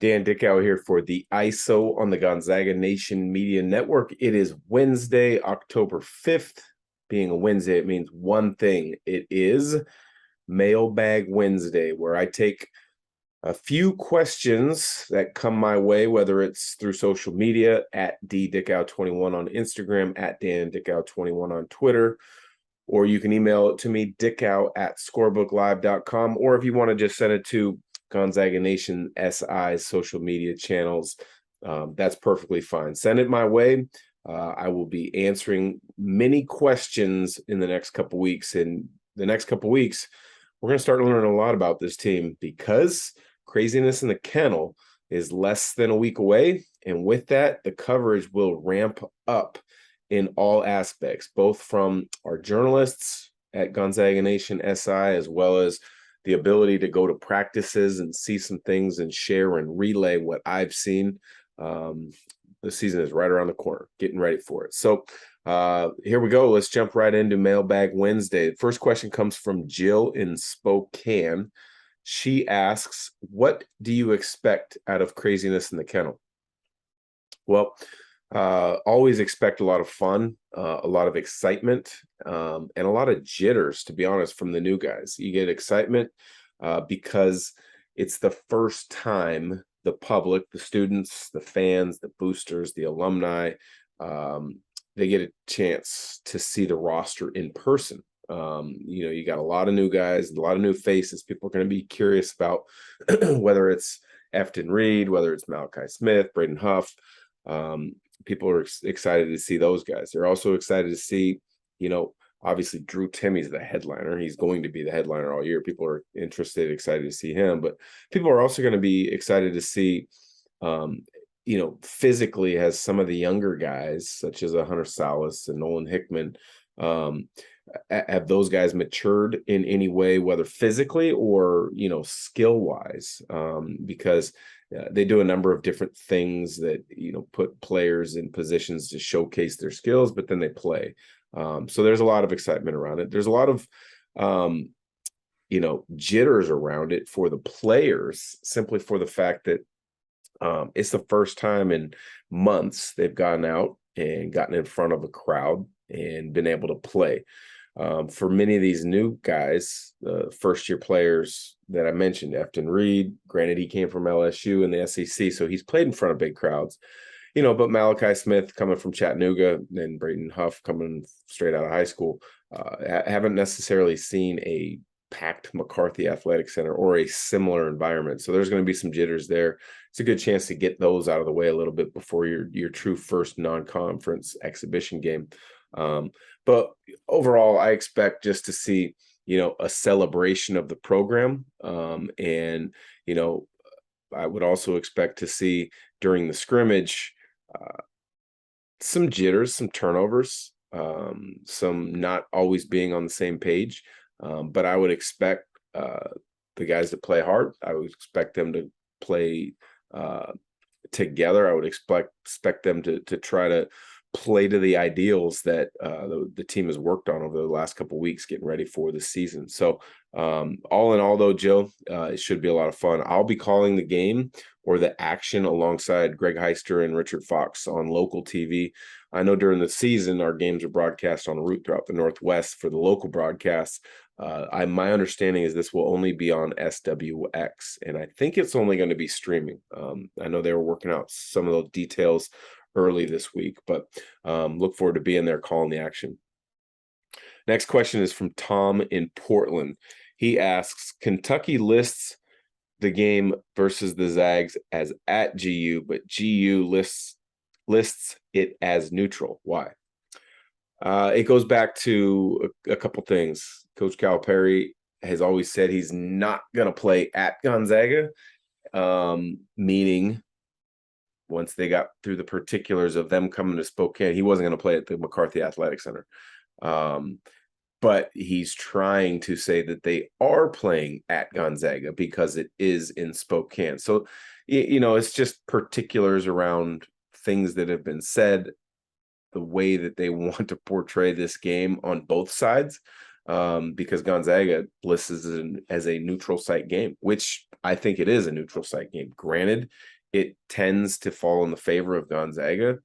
Dan Dickau here for the ISO on the Gonzaga Nation Media Network. It is Wednesday, October 5th. Being a Wednesday, it means one thing. It is Mailbag Wednesday, where I take a few questions that come my way, whether it's through social media at DDickau21 on Instagram, at Dan Dickau21 on Twitter, or you can email it to me, dickow@scorebooklive.com, or if you want to just send it to Gonzaga Nation SI's social media channels, that's perfectly fine. Send it my way. I will be answering many questions in the next couple weeks. In the next couple weeks, we're going to start learning a lot about this team because Craziness in the Kennel is less than a week away. And with that, the coverage will ramp up in all aspects, both from our journalists at Gonzaga Nation SI, as well as the ability to go to practices and see some things and share and relay what I've seen. The season is right around the corner, getting ready for it. So here we go. Let's jump right into Mailbag Wednesday. The first question comes from Jill in Spokane. She asks, what do you expect out of Craziness in the Kennel? Well, always expect a lot of fun, a lot of excitement, and a lot of jitters, to be honest, from the new guys. You get excitement because it's the first time the public, the students, the fans, the boosters, the alumni, they get a chance to see the roster in person. You got a lot of new guys, a lot of new faces. People are going to be curious about whether it's Efton Reed, whether it's Malachi Smith, Braden Huff. People are excited to see those guys. They're also excited to see, obviously Drew Timmy's the headliner. He's going to be the headliner all year. People are interested, excited to see him, but people are also going to be excited to see, physically as some of the younger guys, such as Hunter Salas and Nolan Hickman, have those guys matured in any way, whether physically or, skill wise, because they do a number of different things that, put players in positions to showcase their skills, but then they play. So there's a lot of excitement around it. There's a lot of, jitters around it for the players, simply for the fact that it's the first time in months they've gone out and gotten in front of a crowd and been able to play. For many of these new guys, the first-year players that I mentioned, Efton Reed, granted he came from LSU and the SEC, so he's played in front of big crowds, but Malachi Smith coming from Chattanooga and Braden Huff coming straight out of high school, haven't necessarily seen a packed McCarthy Athletic Center or a similar environment. So there's going to be some jitters there. It's a good chance to get those out of the way a little bit before your true first non-conference exhibition game. But overall, I expect just to see, a celebration of the program. And I would also expect to see during the scrimmage some jitters, some turnovers, some not always being on the same page. But I would expect the guys to play hard. I would expect them to play together. I would expect them to try to play to the ideals that the team has worked on over the last couple of weeks getting ready for the season. So all in all, though, Jill, it should be a lot of fun. I'll be calling the game or the action alongside Greg Heister and Richard Fox on local TV. I know during the season, our games are broadcast on route throughout the Northwest for the local broadcasts. My understanding is this will only be on SWX, and I think it's only going to be streaming. I know they were working out some of those details early this week, but look forward to being there calling the action. Next question is from Tom in Portland. He asks, Kentucky lists the game versus the Zags as at GU, but GU lists it as neutral. Why? It goes back to a couple things. Coach Calipari has always said he's not going to play at Gonzaga, meaning once they got through the particulars of them coming to Spokane, he wasn't going to play at the McCarthy Athletic Center. But he's trying to say that they are playing at Gonzaga because it is in Spokane. So, it's just particulars around things that have been said, the way that they want to portray this game on both sides, because Gonzaga lists it as a neutral site game, which I think it is a neutral site game. Granted, it tends to fall in the favor of Gonzaga,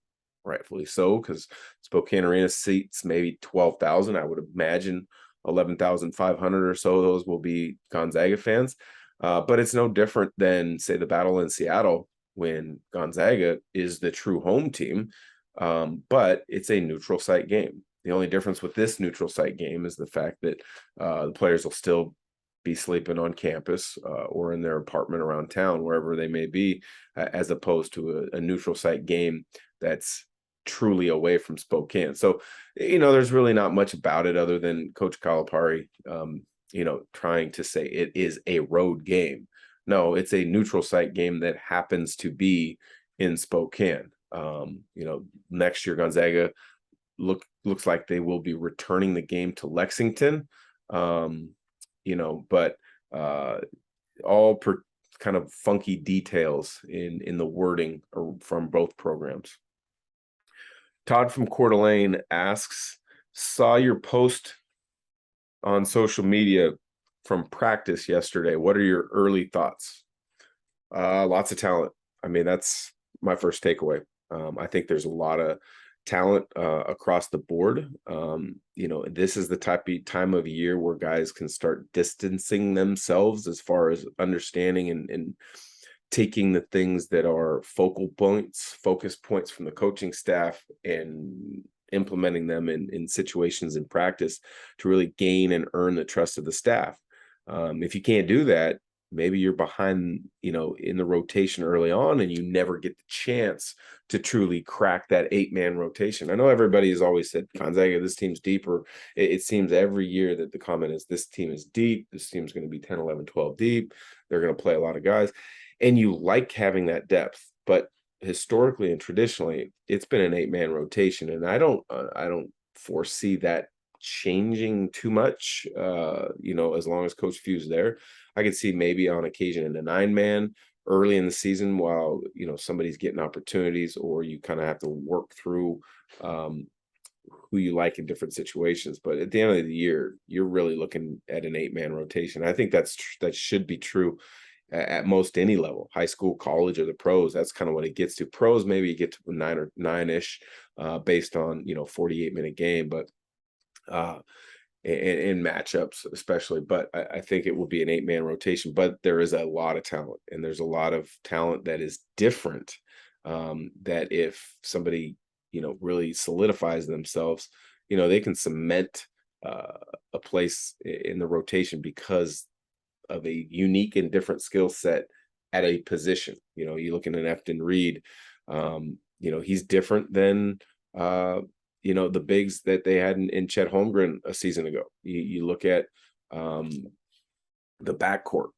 rightfully so, because Spokane Arena seats maybe 12,000. I would imagine 11,500 or so of those will be Gonzaga fans. But it's no different than, say, the battle in Seattle when Gonzaga is the true home team. But it's a neutral site game. The only difference with this neutral site game is the fact that the players will still be sleeping on campus or in their apartment around town, wherever they may be, as opposed to a neutral site game that's truly away from Spokane. So, there's really not much about it other than Coach Calipari, trying to say it is a road game. No, it's a neutral site game that happens to be in Spokane. Next year Gonzaga looks like they will be returning the game to Lexington. But all per kind of funky details in the wording from both programs. Todd from Coeur d'Alene asks, saw your post on social media from practice yesterday. What are your early thoughts? Lots of talent. I mean, that's my first takeaway. I think there's a lot of talent across the board. This is the time of year where guys can start distancing themselves as far as understanding and taking the things that are focus points from the coaching staff and implementing them in situations in practice to really gain and earn the trust of the staff. If you can't do that, maybe you're behind, in the rotation early on, and you never get the chance to truly crack that 8-man rotation. I know everybody has always said, Gonzaga, this team's deeper. It seems every year that the comment is, this team is deep. This team's going to be 10, 11, 12 deep. They're going to play a lot of guys. And you like having that depth. But historically and traditionally, it's been an 8-man rotation. And I don't foresee that changing too much, as long as Coach Few's there. I could see maybe on occasion in a 9-man early in the season while, somebody's getting opportunities, or you kind of have to work through who you like in different situations. But at the end of the year, you're really looking at an 8-man rotation. I think that should be true at most any level, high school, college, or the pros. That's kind of what it gets to. Pros, maybe you get to 9 or 9-ish based on, 48-minute game, but in matchups especially. But I think it will be an 8-man rotation. But there is a lot of talent, and there's a lot of talent that is different, that if somebody, really solidifies themselves, they can cement a place in the rotation because of a unique and different skill set at a position. You look at an Efton Reed, he's different than the bigs that they had in Chet Holmgren a season ago. You look at the backcourt,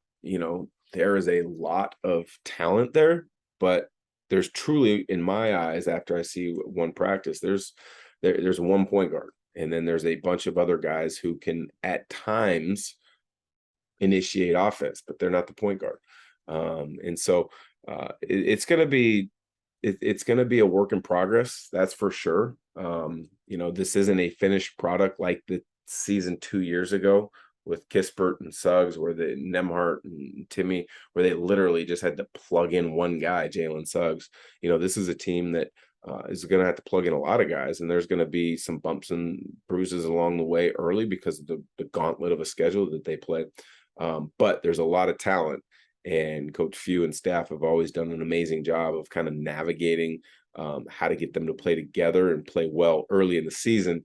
there is a lot of talent there, but there's truly, in my eyes, after I see one practice, there's one point guard, and then there's a bunch of other guys who can at times initiate offense, but they're not the point guard. And so it's going to be a work in progress. That's for sure. This isn't a finished product like the season 2 years ago with Kispert and Suggs, where the Nemhart and Timmy, where they literally just had to plug in one guy, Jalen Suggs. This is a team that is going to have to plug in a lot of guys, and there's going to be some bumps and bruises along the way early because of the gauntlet of a schedule that they play. But there's a lot of talent, and Coach Few and staff have always done an amazing job of kind of navigating how to get them to play together and play well early in the season,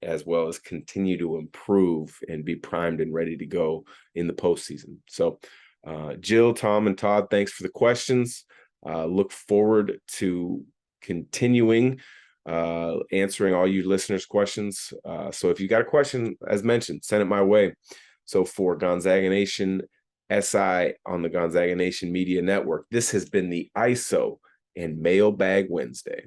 as well as continue to improve and be primed and ready to go in the postseason. So Jill, Tom, and Todd, thanks for the questions. Look forward to continuing answering all you listeners' questions. So if you got a question, as mentioned, send it my way. So for Gonzaga Nation SI on the Gonzaga Nation Media Network, this has been the ISO and Mailbag Wednesday.